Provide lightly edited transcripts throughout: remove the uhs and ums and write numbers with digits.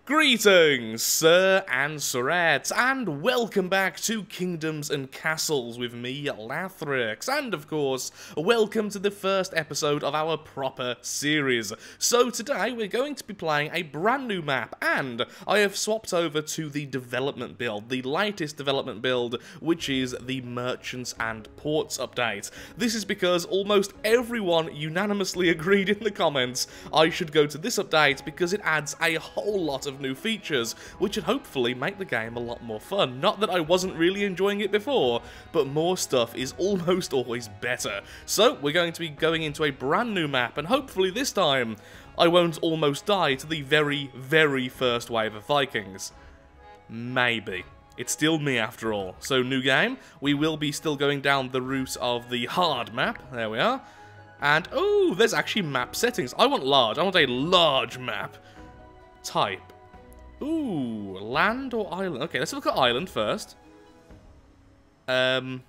Greetings, Sir and Sirettes, and welcome back to Kingdoms and Castles with me, Lathrix, and of course, welcome to the first episode of our proper series. So today we're going to be playing a brand new map, and I have swapped over to the development build, the latest development build, which is the Merchants and Ports update. This is because almost everyone unanimously agreed in the comments I should go to this update because it adds a whole lot of new features, which would hopefully make the game a lot more fun. Not that I wasn't really enjoying it before, but more stuff is almost always better. So we're going to be going into a brand new map, and hopefully this time I won't almost die to the very, very first wave of Vikings. Maybe. It's still me after all. So new game, we will be still going down the route of the hard map. There we are. And, oh, there's actually map settings. I want large. I want a large map. Type. Ooh, land or island? Okay, let's look at island first. Go.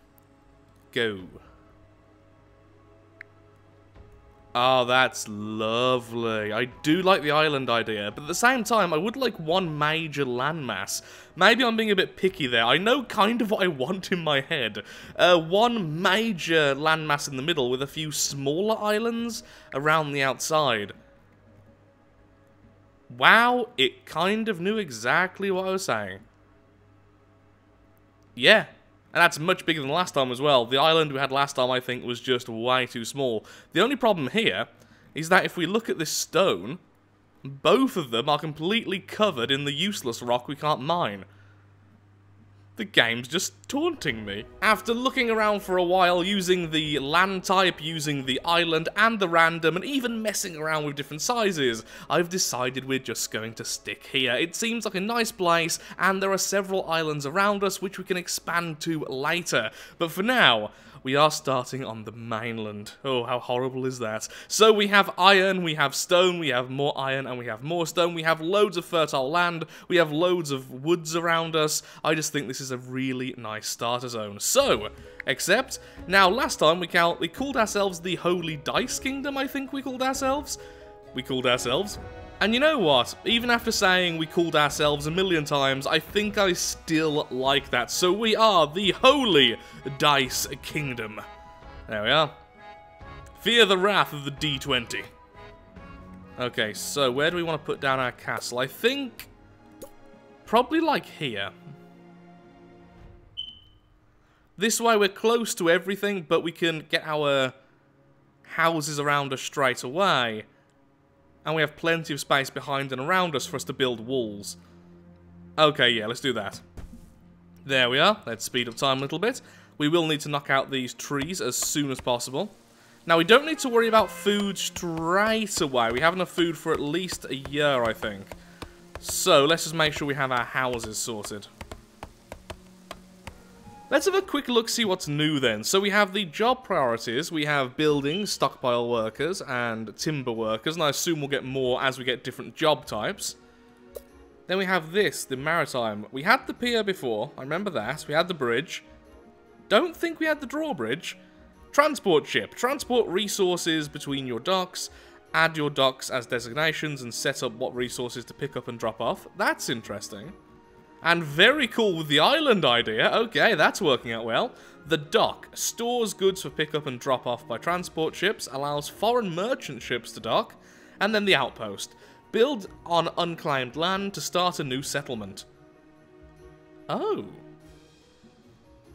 Oh, that's lovely. I do like the island idea, but at the same time, I would like one major landmass. Maybe I'm being a bit picky there. I know kind of what I want in my head. One major landmass in the middle with a few smaller islands around the outside. Wow, it kind of knew exactly what I was saying. Yeah, and that's much bigger than last time as well. The island we had last time, I think, was just way too small. The only problem here is that if we look at this stone, both of them are completely covered in the useless rock we can't mine. The game's just taunting me. After looking around for a while, using the land type, using the island and the random, and even messing around with different sizes, I've decided we're just going to stick here. It seems like a nice place, and there are several islands around us which we can expand to later. But for now, we are starting on the mainland. Oh, how horrible is that? So we have iron, we have stone, we have more iron, and we have more stone. We have loads of fertile land, we have loads of woods around us. I just think this is a really nice starter zone. So, except, now last time we called ourselves the Holy Dice Kingdom, I think we called ourselves. And you know what? Even after saying we called ourselves a million times, I think I still like that. So we are the Holy Dice Kingdom. There we are. Fear the wrath of the D20. Okay, so where do we want to put down our castle? I think probably like here. This way we're close to everything, but we can get our houses around us straight away. And we have plenty of space behind and around us for us to build walls. Okay, yeah, let's do that. There we are. Let's speed up time a little bit. We will need to knock out these trees as soon as possible. Now, we don't need to worry about food straight away. We have enough food for at least a year, I think. So, let's just make sure we have our houses sorted. Let's have a quick look, see what's new then. So we have the job priorities. We have buildings, stockpile workers, and timber workers. And I assume we'll get more as we get different job types. Then we have this, the maritime. We had the pier before. I remember that. We had the bridge. Don't think we had the drawbridge. Transport ship. Transport resources between your docks. Add your docks as designations and set up what resources to pick up and drop off. That's interesting. And very cool with the island idea. Okay, that's working out well. The dock stores goods for pickup and drop off by transport ships, allows foreign merchant ships to dock, and then the outpost. Build on unclaimed land to start a new settlement. Oh.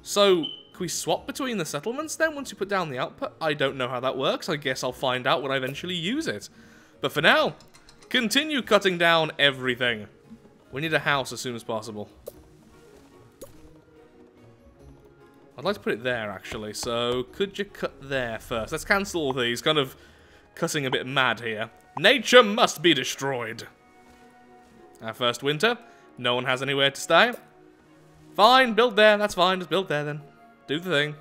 So, can we swap between the settlements then once you put down the output? I don't know how that works. I guess I'll find out when I eventually use it. But for now, continue cutting down everything. We need a house as soon as possible. I'd like to put it there, actually. So, could you cut there first? Let's cancel all these. Kind of cutting a bit mad here. Nature must be destroyed. Our first winter. No one has anywhere to stay. Fine, build there. That's fine. Just build there, then. Do the thing.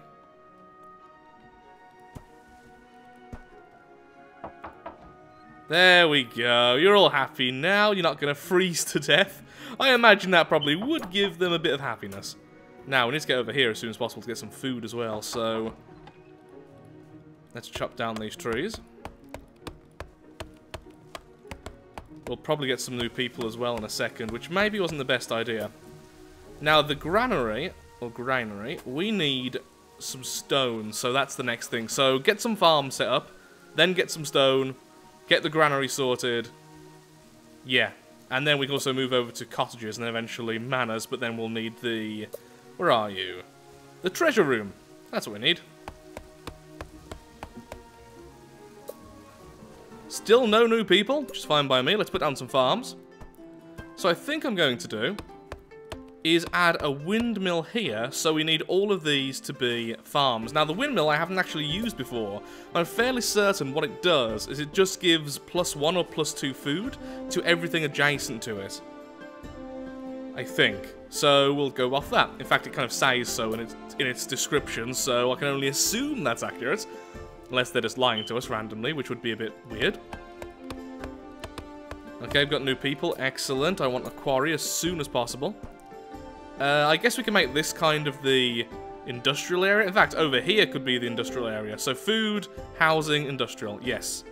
There we go. You're all happy now. You're not going to freeze to death. I imagine that probably would give them a bit of happiness. Now, we need to get over here as soon as possible to get some food as well, so let's chop down these trees. We'll probably get some new people as well in a second, which maybe wasn't the best idea. Now, the granary, we need some stone, so that's the next thing. So, get some farms set up, then get some stone, get the granary sorted. Yeah. And then we can also move over to cottages and then eventually manors, but then we'll need the... Where are you? The treasure room. That's what we need. Still no new people, which is fine by me. Let's put down some farms. So I think I'm going to do is add a windmill here, so we need all of these to be farms. Now, the windmill I haven't actually used before. I'm fairly certain what it does is it just gives +1 or +2 food to everything adjacent to it. I think. So we'll go off that. In fact, it kind of says so in its description, so I can only assume that's accurate. Unless they're just lying to us randomly, which would be a bit weird. Okay, we've got new people. Excellent. I want a quarry as soon as possible. I guess we can make this kind of the industrial area. In fact, over here could be the industrial area. So food, housing, industrial. Yes.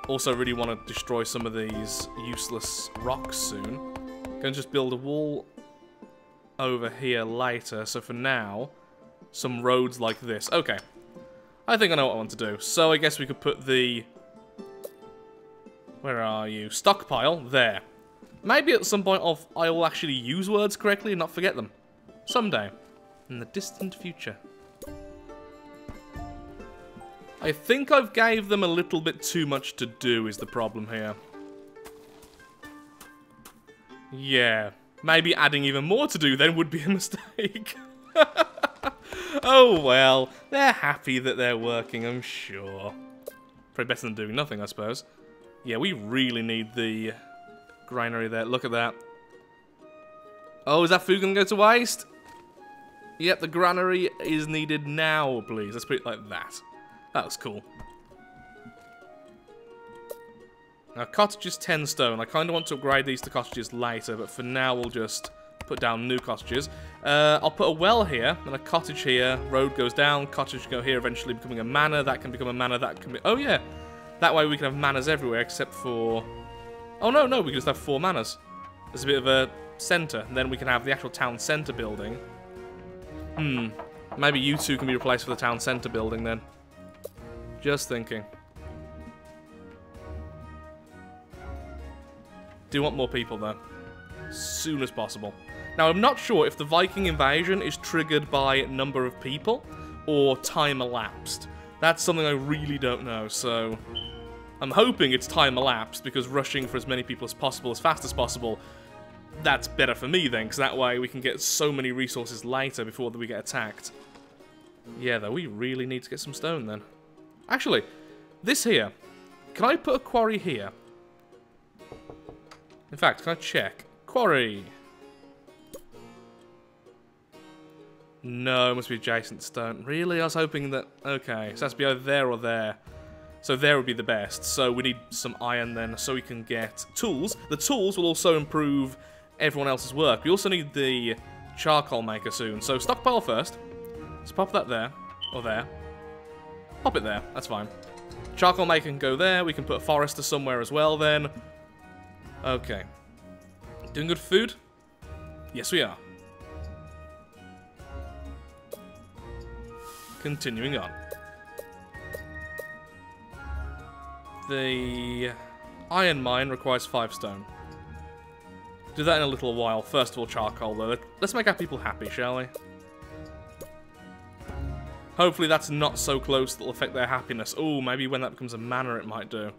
Also really want to destroy some of these useless rocks soon. Gonna just build a wall over here later. So for now, some roads like this. Okay. I think I know what I want to do. So I guess we could put the... Where are you? Stockpile. There. Maybe at some point I will actually use words correctly and not forget them. Someday. In the distant future. I think I've gave them a little bit too much to do is the problem here. Yeah. Maybe adding even more to do then would be a mistake. Oh well. They're happy that they're working, I'm sure. Probably better than doing nothing, I suppose. Yeah, we really need the... Granary there. Look at that. Oh, is that food going to go to waste? Yep, the granary is needed now, please. Let's put it like that. That was cool. Now, cottages 10 stone. I kind of want to upgrade these to cottages later, but for now we'll just put down new cottages. I'll put a well here, and a cottage here. Road goes down, cottage go here, eventually becoming a manor. That can become a manor, that can be... Oh, yeah. That way we can have manors everywhere, except for... Oh, no, we can just have 4 manors. There's a bit of a centre, and then we can have the actual town centre building. Maybe you two can be replaced for the town centre building, then. Just thinking. Do want more people, though. As soon as possible. Now, I'm not sure if the Viking invasion is triggered by number of people, or time elapsed. That's something I really don't know, so... I'm hoping it's time elapsed, because rushing for as many people as possible, as fast as possible, that's better for me then, because that way we can get so many resources later before we get attacked. Yeah, though, we really need to get some stone then. Actually, this here, can I put a quarry here? In fact, can I check? Quarry! No, it must be adjacent stone. Really? I was hoping that... Okay, so it has to be either there or there. So there would be the best. So we need some iron then, so we can get tools. The tools will also improve everyone else's work. We also need the charcoal maker soon. So stockpile first. Let's pop that there. Or there. Pop it there. That's fine. Charcoal maker can go there. We can put a forester somewhere as well then. Okay. Doing good food? Yes, we are. Continuing on. The iron mine requires 5 stone. Do that in a little while. First of all, charcoal, though. Let's make our people happy, shall we? Hopefully that's not so close that will affect their happiness. Oh, maybe when that becomes a manor it might do.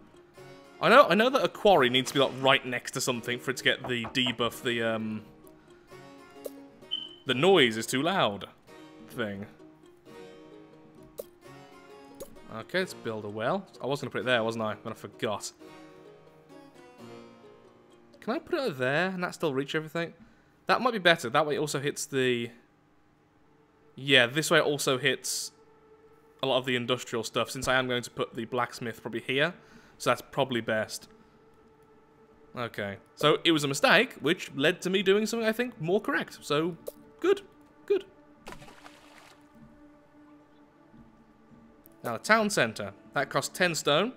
I know that a quarry needs to be like right next to something for it to get the debuff, the noise is too loud thing. Okay, let's build a well. I was going to put it there, wasn't I? But I forgot. Can I put it there and that still reach everything? That might be better. That way it also hits the... Yeah, this way it also hits a lot of the industrial stuff, since I am going to put the blacksmith probably here. So that's probably best. Okay. So it was a mistake, which led to me doing something I think more correct. So, good. Good. Now, the town centre. That costs 10 stone.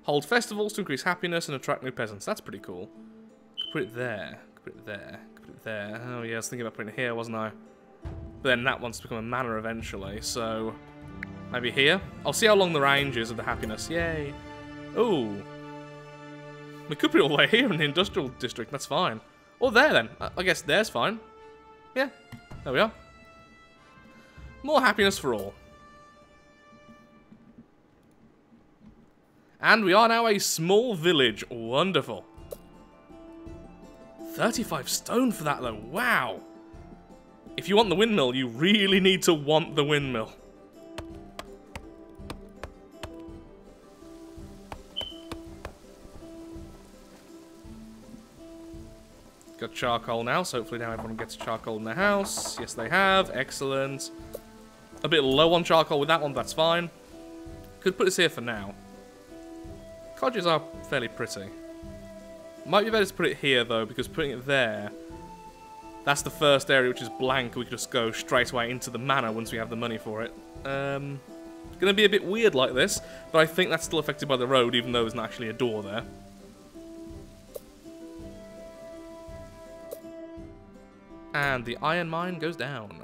Hold festivals to increase happiness and attract new peasants. That's pretty cool. Could put it there. Could put it there. Could put it there. Oh yeah, I was thinking about putting it here, wasn't I? But then that wants to become a manor eventually, so... maybe here? I'll see how long the range is of the happiness. Yay. Ooh. We could put it all the way here in the industrial district, that's fine. Or there then. I guess there's fine. Yeah. There we are. More happiness for all. And we are now a small village. Wonderful. 35 stone for that though. Wow. If you want the windmill, you really need to want the windmill. Got charcoal now, so hopefully now everyone gets charcoal in their house. Yes, they have. Excellent. A bit low on charcoal with that one, that's fine. Could put this here for now. Cottages are fairly pretty. Might be better to put it here, though, because putting it there... that's the first area which is blank. We could just go straight away into the manor once we have the money for it. It's going to be a bit weird like this, but I think that's still affected by the road, even though there's not actually a door there. And the iron mine goes down.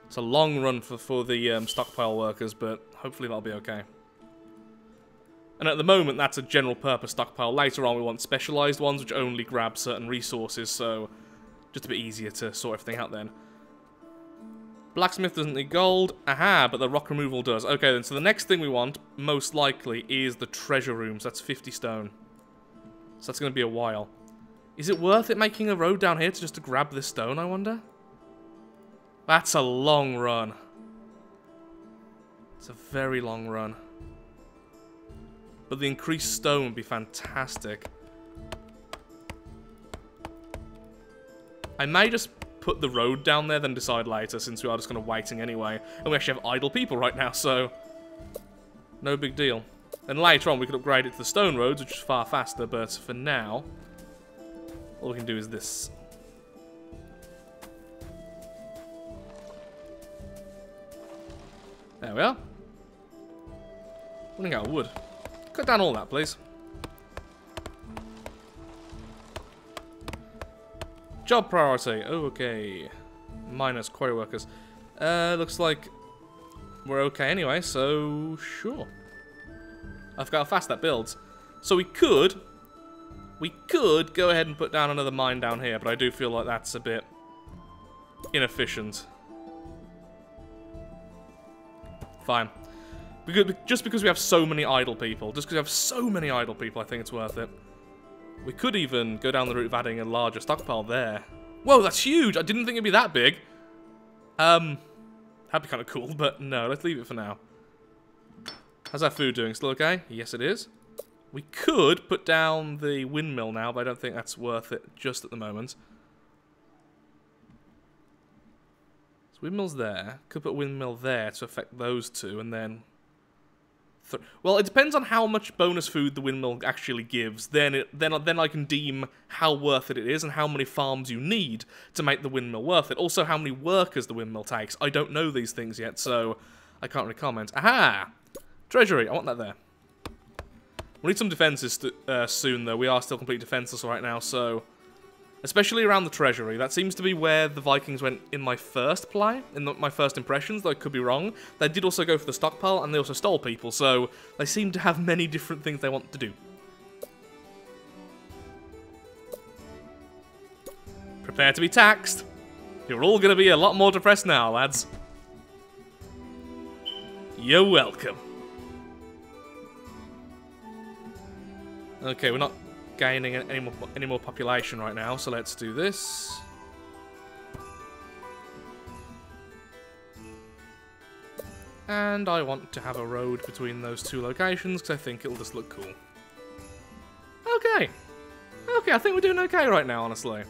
It's a long run for the stockpile workers, but hopefully that'll be okay. And at the moment, that's a general purpose stockpile. Later on, we want specialised ones, which only grab certain resources, so just a bit easier to sort everything out then. Blacksmith doesn't need gold. Aha, but the rock removal does. Okay then, so the next thing we want, most likely, is the treasure rooms. That's 50 stone. So that's going to be a while. Is it worth it making a road down here just to grab this stone, I wonder? That's a long run. It's a very long run. But the increased stone would be fantastic. I may just put the road down there, then decide later, since we are just kind of waiting anyway. And we actually have idle people right now, so... no big deal. And later on, we could upgrade it to the stone roads, which is far faster, but for now... all we can do is this. There we are. Running out of wood. Cut down all that, please. Job priority. Oh, okay. Minus quarry workers. Looks like we're okay anyway, so sure. I forgot how fast that builds. So we could go ahead and put down another mine down here, but I do feel like that's a bit inefficient. Fine. Just because we have so many idle people. Just because we have so many idle people, I think it's worth it. We could even go down the route of adding a larger stockpile there. Whoa, that's huge! I didn't think it'd be that big. That'd be kind of cool, but no, let's leave it for now. How's our food doing? Still okay? Yes, it is. We could put down the windmill now, but I don't think that's worth it just at the moment. So windmill's there. Could put a windmill there to affect those two, and then... well, it depends on how much bonus food the windmill actually gives. Then I can deem how worth it is and how many farms you need to make the windmill worth it. Also, how many workers the windmill takes. I don't know these things yet, so I can't really comment. Aha! Treasury. I want that there. We need some defences soon, though. We are still completely defenceless right now, so... especially around the treasury. That seems to be where the Vikings went in my first play, in my first impressions, though I could be wrong. They did also go for the stockpile, and they also stole people, so they seem to have many different things they want to do. Prepare to be taxed. You're all going to be a lot more depressed now, lads. You're welcome. Okay, we're not gaining any more population right now, so let's do this. And I want to have a road between those two locations, because I think it'll just look cool. Okay. Okay, I think we're doing okay right now, honestly.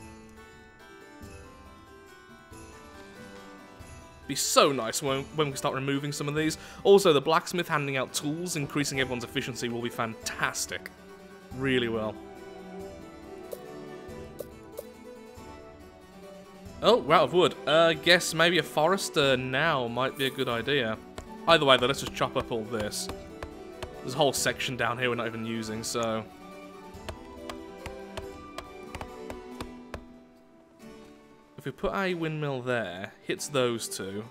Be so nice when we start removing some of these. Also, the blacksmith handing out tools, increasing everyone's efficiency, will be fantastic. Really well. Oh, we're out of wood. Guess maybe a forester now might be a good idea. Either way, though, let's just chop up all this. There's a whole section down here we're not even using, so... If we put a windmill there, hits those two.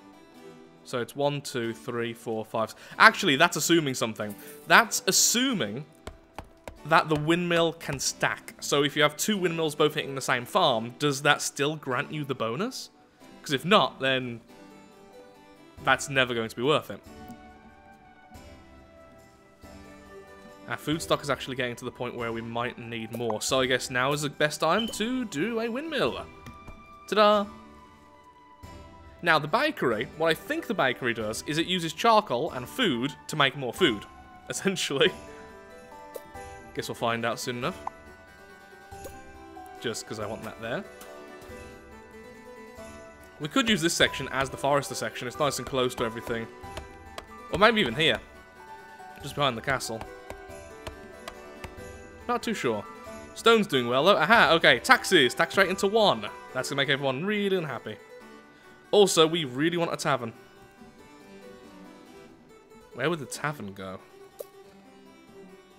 So it's 1, 2, 3, 4, 5... Actually, that's assuming something. That's assuming that the windmill can stack. So if you have 2 windmills both hitting the same farm, does that still grant you the bonus? Because if not, then that's never going to be worth it. Our food stock is actually getting to the point where we might need more. So I guess now is the best time to do a windmill. Ta-da! Now, the bakery, what I think the bakery does is it uses charcoal and food to make more food, essentially. Guess we'll find out soon enough. Just because I want that there. We could use this section as the forester section. It's nice and close to everything. Or maybe even here. Just behind the castle. Not too sure. Stone's doing well though. Aha, okay. Taxes. Tax rate into 1. That's going to make everyone really unhappy. Also, we really want a tavern. Where would the tavern go?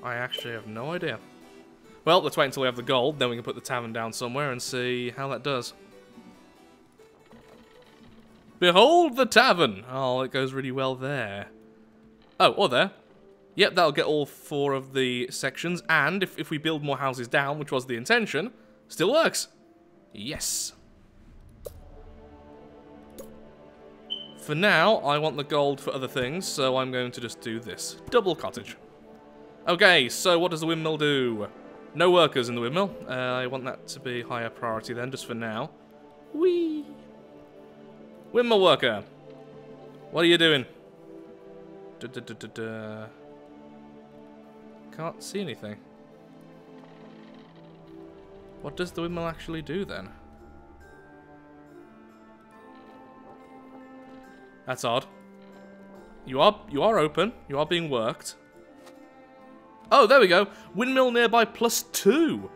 I actually have no idea. Well, let's wait until we have the gold, then we can put the tavern down somewhere and see how that does. Behold the tavern! Oh, it goes really well there. Oh, or there. Yep, that'll get all 4 of the sections, and if we build more houses down, which was the intention, still works. Yes. For now, I want the gold for other things, so I'm going to just do this. Double cottage. Okay, so what does the windmill do? No workers in the windmill. I want that to be higher priority then, just for now. Whee! Windmill worker. What are you doing? Can't see anything. What does the windmill actually do then? That's odd. You are open. You are being worked. Oh, there we go. Windmill nearby +2.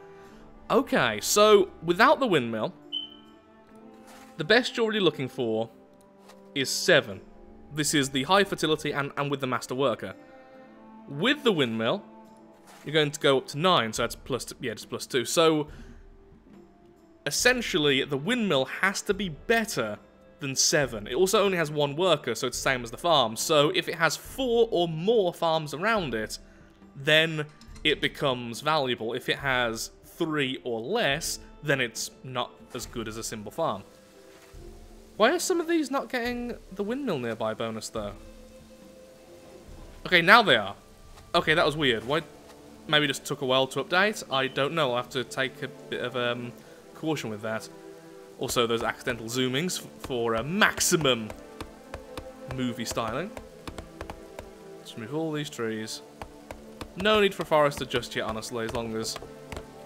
Okay, so without the windmill, the best you're really looking for is 7. This is the high fertility and with the master worker. With the windmill, you're going to go up to 9, so that's just +2. So essentially, the windmill has to be better than 7. It also only has 1 worker, so it's the same as the farm. So if it has 4 or more farms around it, then it becomes valuable. If it has 3 or less, then it's not as good as a simple farm. Why are some of these not getting the windmill nearby bonus, though? Okay, now they are. Okay, that was weird. Why? Maybe just took a while to update? I don't know. I'll have to take a bit of caution with that. Also, those accidental zoomings for maximum movie styling. Let's remove all these trees. No need for a forester just yet, honestly, as long as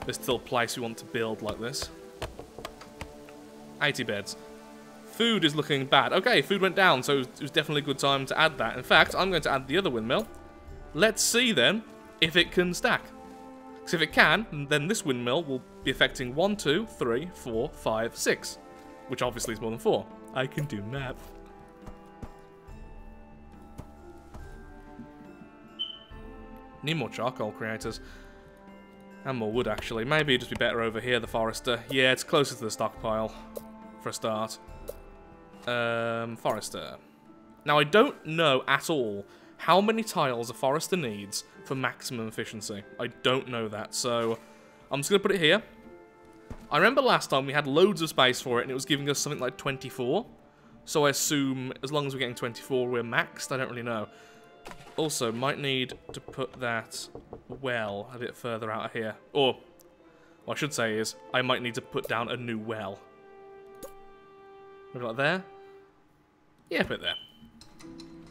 there's still a place we want to build like this. 80 beds. Food is looking bad. Okay, food went down, so it was definitely a good time to add that. In fact, I'm going to add the other windmill. Let's see, then, if it can stack. Because if it can, then this windmill will be affecting 1, 2, 3, 4, 5, 6. Which obviously is more than 4. I can do math. Need more charcoal creators. And more wood, actually. Maybe it'd just be better over here, the forester. Yeah, it's closer to the stockpile, for a start. Forester. Now, I don't know at all how many tiles a forester needs for maximum efficiency. I don't know that, so I'm just going to put it here. I remember last time we had loads of space for it, and it was giving us something like 24. So I assume as long as we're getting 24, we're maxed. I don't really know. Also, might need to put that well a bit further out of here. Or, what I should say is, I might need to put down a new well. Maybe like there? Yeah, put it there.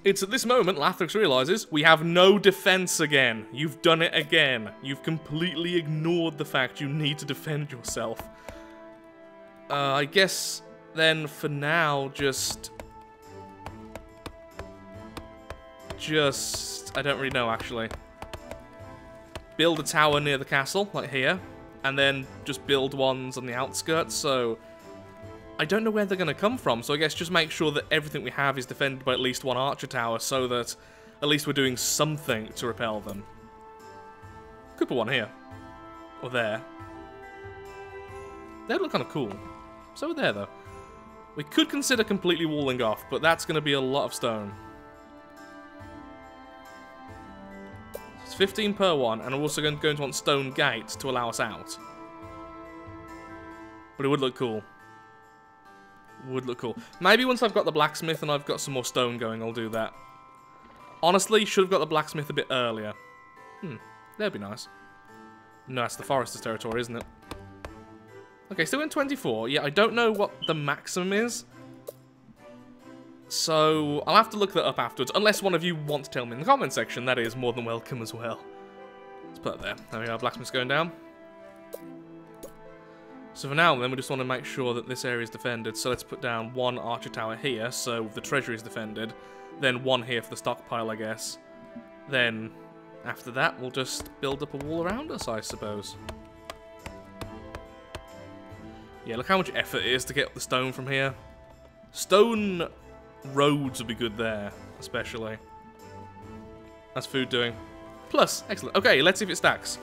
It's at this moment Lathrix realizes we have no defense again. You've done it again. You've completely ignored the fact you need to defend yourself. I guess then for now, just I don't really know actually. Build a tower near the castle, like here, and then just build ones on the outskirts, so I don't know where they're going to come from, so I guess just make sure that everything we have is defended by at least 1 archer tower, so that at least we're doing something to repel them. Could put one here. Or there. They'd look kind of cool. So there, though. We could consider completely walling off, but that's going to be a lot of stone. It's 15 per one, and we're also going to want stone gates to allow us out. But it would look cool. Would look cool. Maybe once I've got the blacksmith and I've got some more stone going, I'll do that. Honestly, should have got the blacksmith a bit earlier. That'd be nice. No, that's the forester's territory, isn't it? Okay, still in 24. Yeah, I don't know what the maximum is. So, I'll have to look that up afterwards. Unless one of you want to tell me in the comment section, that is more than welcome as well. Let's put it there. There we are, blacksmith's going down. So for now, then, we just want to make sure that this area is defended. So let's put down one archer tower here, so the treasury is defended. Then one here for the stockpile, I guess. Then, after that, we'll just build up a wall around us, I suppose. Yeah, look how much effort it is to get up the stone from here. Stone roads would be good there, especially. How's food doing? Plus, excellent. Okay, let's see if it stacks.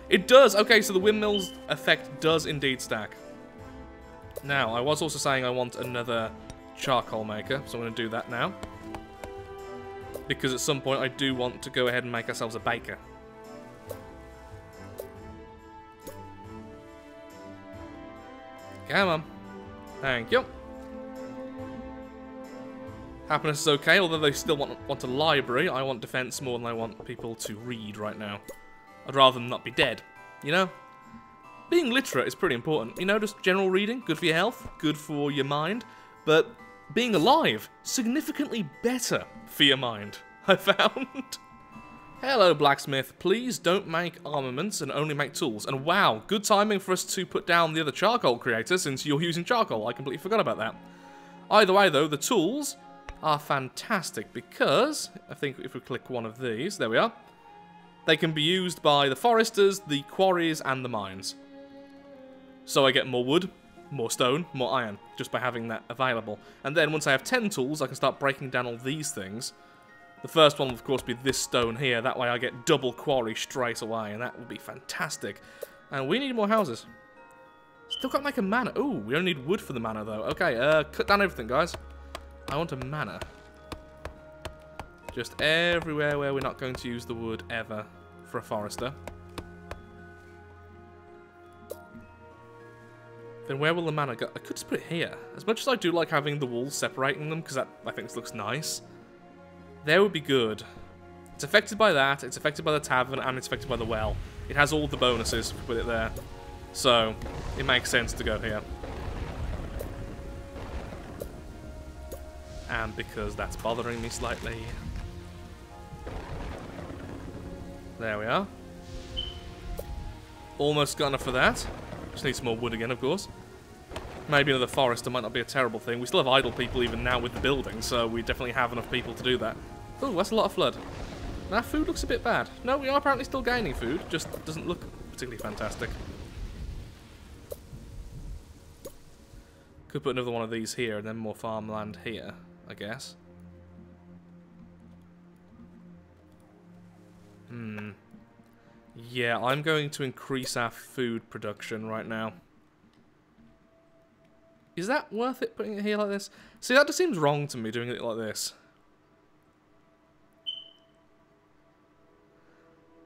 It does! Okay, so the windmill's effect does indeed stack. Now, I was also saying I want another charcoal maker, so I'm going to do that now. Because at some point I do want to go ahead and make ourselves a baker. Come on. Thank you. Happiness is okay, although they still want a library. I want defense more than I want people to read right now. I'd rather them not be dead, you know? Being literate is pretty important. You know, just general reading, good for your health, good for your mind. But being alive, significantly better for your mind, I found. Hello, blacksmith. Please don't make armaments and only make tools. And wow, good timing for us to put down the other charcoal creator since you're using charcoal. I completely forgot about that. Either way, though, the tools are fantastic because, I think if we click one of these, there we are. They can be used by the foresters, the quarries, and the mines. So I get more wood, more stone, more iron, just by having that available. And then once I have 10 tools, I can start breaking down all these things. The first one will, of course, be this stone here. That way I get double quarry straight away, and that would be fantastic. And we need more houses. Still can't make a manor. Ooh, we only need wood for the manor, though. Okay, cut down everything, guys. I want a manor. Just everywhere where we're not going to use the wood ever for a forester. Then where will the manor go? I could just put it here. As much as I do like having the walls separating them, because that I think looks nice. There would be good. It's affected by that, it's affected by the tavern, and it's affected by the well. It has all the bonuses if we put it there. So, it makes sense to go here. And because that's bothering me slightly. There we are. Almost got enough for that. Just need some more wood again, of course. Maybe another forester might not be a terrible thing. We still have idle people even now with the building, so we definitely have enough people to do that. Oh, that's a lot of flood. Our food looks a bit bad. No, we are apparently still gaining food, just doesn't look particularly fantastic. Could put another one of these here and then more farmland here, I guess. Yeah, I'm going to increase our food production right now. Is that worth it, putting it here like this? See, that just seems wrong to me, doing it like this.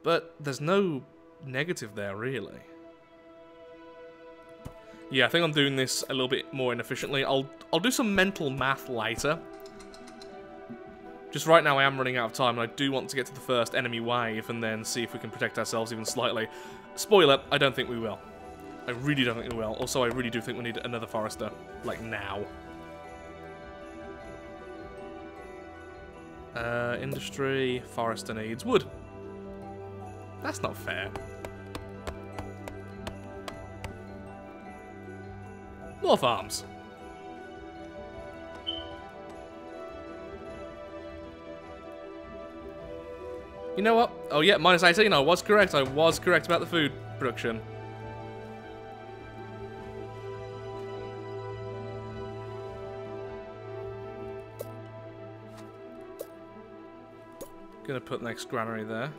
But there's no negative there, really. Yeah, I think I'm doing this a little bit more inefficiently. I'll do some mental math later. Just right now I am running out of time, and I do want to get to the first enemy wave and then see if we can protect ourselves even slightly. Spoiler, I don't think we will. I really don't think we will. Also, I really do think we need another forester. Like, now. Industry, forester needs wood. That's not fair. More farms. You know what? Oh yeah, minus 18. I was correct. I was correct about the food production. Gonna put next granary there.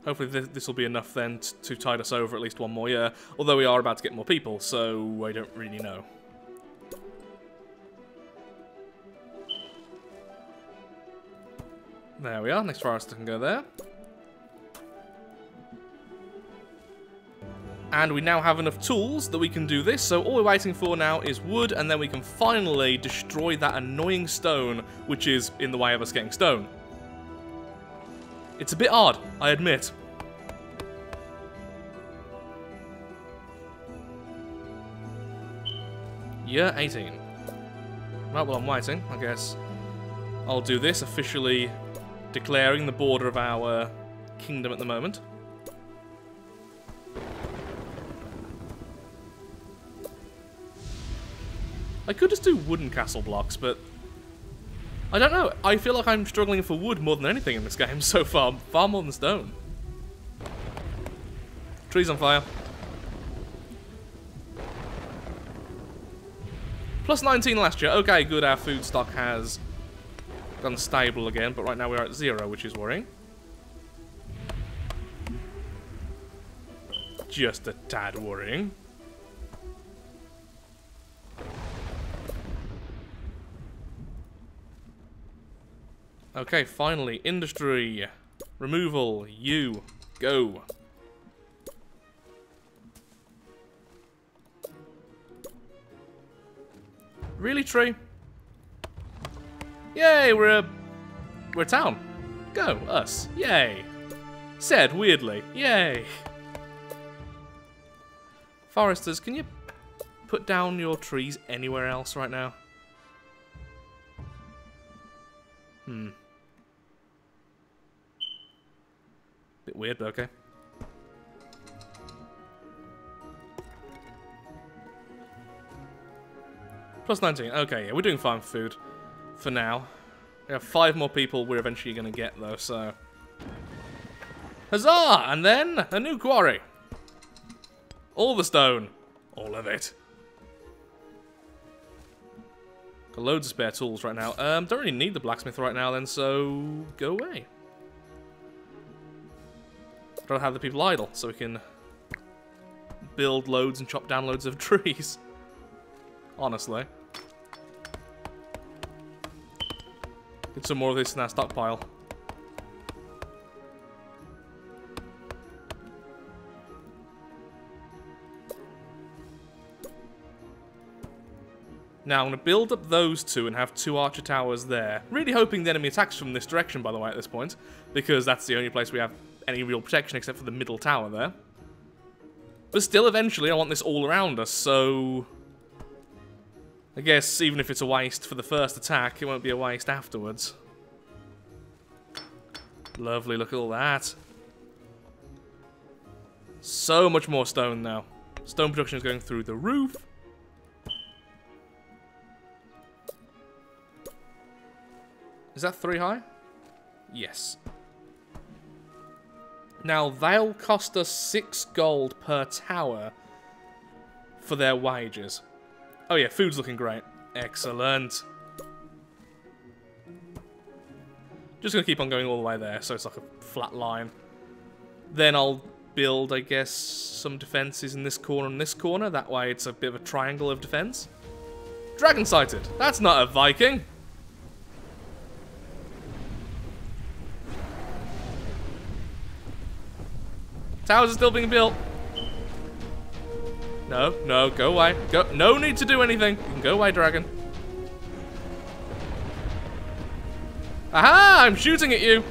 Hopefully this will be enough then to tide us over at least one more year. Although we are about to get more people, so I don't really know. There we are. Next forester can go there. And we now have enough tools that we can do this, so all we're waiting for now is wood, and then we can finally destroy that annoying stone, which is in the way of us getting stone. It's a bit odd, I admit. Year 18. Right, well, I'm waiting, I guess. I'll do this, officially declaring the border of our kingdom at the moment. I could just do wooden castle blocks, but I don't know. I feel like I'm struggling for wood more than anything in this game so far. Far more than stone. Trees on fire. Plus 19 last year. Okay, good. Our food stock has gone stable again, but right now we're at 0, which is worrying. Just a tad worrying. Okay, finally, industry, removal, you, go. Really, tree? Yay, we're a town. Go, us, yay. Said weirdly, yay. Foresters, can you put down your trees anywhere else right now? Bit weird, but okay. Plus 19. Okay, yeah, we're doing fine for food for now. We have 5 more people we're eventually going to get, though, so... Huzzah! And then, a new quarry. All the stone. All of it. Got loads of spare tools right now. Don't really need the blacksmith right now, then, so... Go away. Don't have the people idle, so we can build loads and chop down loads of trees. Honestly. Get some more of this in our stockpile. Now, I'm going to build up those 2 and have 2 archer towers there. Really hoping the enemy attacks from this direction, by the way, at this point. Because that's the only place we have any real protection except for the middle tower there. But still, eventually, I want this all around us, so... I guess, even if it's a waste for the first attack, it won't be a waste afterwards. Lovely, look at all that. So much more stone now. Stone production is going through the roof. Is that 3 high? Yes. Now, they'll cost us 6 gold per tower for their wages. Oh yeah, food's looking great. Excellent. Just gonna keep on going all the way there, so it's like a flat line. Then I'll build, I guess, some defenses in this corner and this corner. That way it's a bit of a triangle of defense. Dragon sighted. That's not a Viking. Towers are still being built. No, no, go away. Go. No need to do anything. You can go away, dragon. Aha! I'm shooting at you.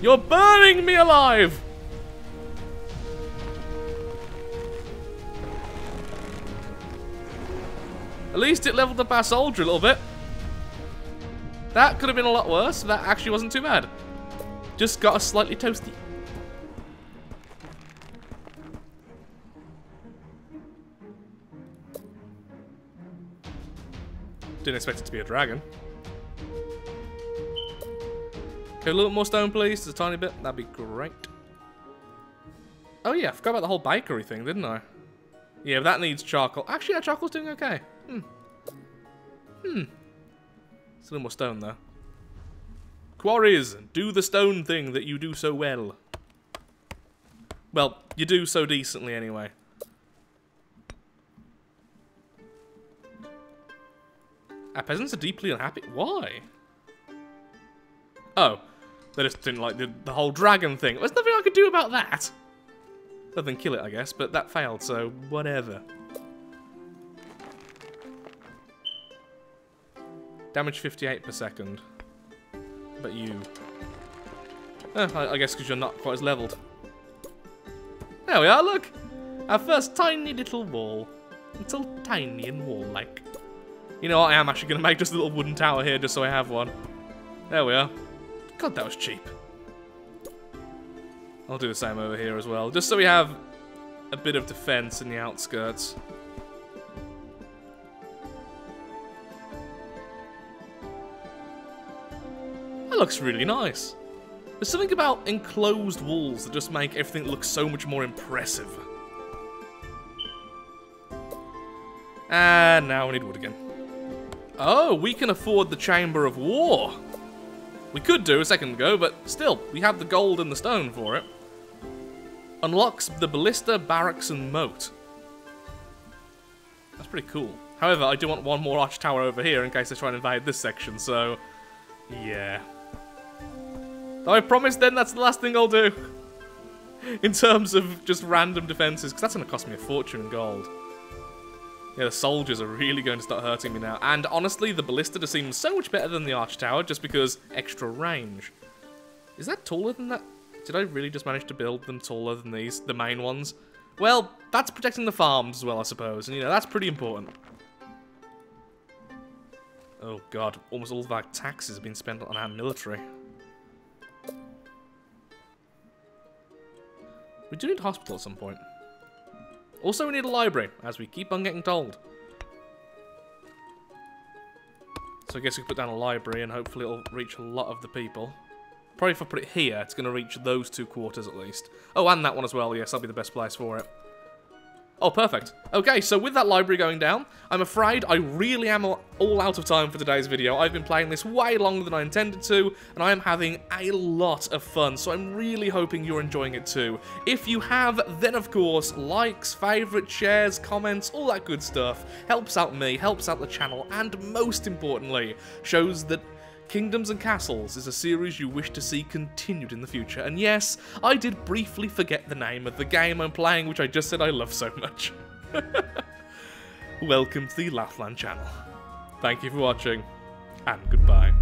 You're burning me alive. At least it leveled up our soldier a little bit. That could have been a lot worse. That actually wasn't too bad. Just got us slightly toasty. Didn't expect it to be a dragon. Okay, a little more stone, please. Just a tiny bit. That'd be great. Oh yeah, I forgot about the whole bakery thing, didn't I? Yeah, but that needs charcoal. Actually, our charcoal's doing okay. It's a little more stone, though. Quarries, do the stone thing that you do so well. Well, you do so decently, anyway. Our peasants are deeply unhappy. Why? Oh, they just didn't like the whole dragon thing. There's nothing I could do about that. Other than kill it, I guess, but that failed, so whatever. Damage 58 per second. But you... I guess because you're not quite as leveled. There we are, look! Our first tiny little wall. It's all tiny and wall-like. You know what, I am actually going to make just a little wooden tower here just so I have one. There we are. God, that was cheap. I'll do the same over here as well, just so we have a bit of defense in the outskirts. That looks really nice. There's something about enclosed walls that just make everything look so much more impressive. And now we need wood again. Oh, we can afford the Chamber of War. We could do a second ago, but still, we have the gold and the stone for it. Unlocks the ballista, barracks, and moat. That's pretty cool. However, I do want one more arch tower over here in case they try and invade this section, so... yeah. Though I promise then that's the last thing I'll do. In terms of just random defenses, because that's going to cost me a fortune in gold. Yeah, the soldiers are really going to start hurting me now. And honestly, the ballista just seems so much better than the arch tower, just because extra range. Is that taller than that? Did I really just manage to build them taller than these, the main ones? Well, that's protecting the farms as well, I suppose. And, you know, that's pretty important. Oh, God. Almost all of our taxes have been spent on our military. We do need a hospital at some point. Also, we need a library, as we keep on getting told. So I guess we can put down a library, and hopefully it'll reach a lot of the people. Probably if I put it here, it's going to reach those two quarters at least. Oh, and that one as well, yes, that'll be the best place for it. Oh, perfect. Okay, so with that library going down, I'm afraid I really am all out of time for today's video. I've been playing this way longer than I intended to, and I am having a lot of fun, so I'm really hoping you're enjoying it too. If you have, then of course, likes, favourites, shares, comments, all that good stuff helps out me, helps out the channel, and most importantly, shows that Kingdoms and Castles is a series you wish to see continued in the future, and yes, I did briefly forget the name of the game I'm playing, which I just said I love so much. Welcome to the Laughland channel. Thank you for watching, and goodbye.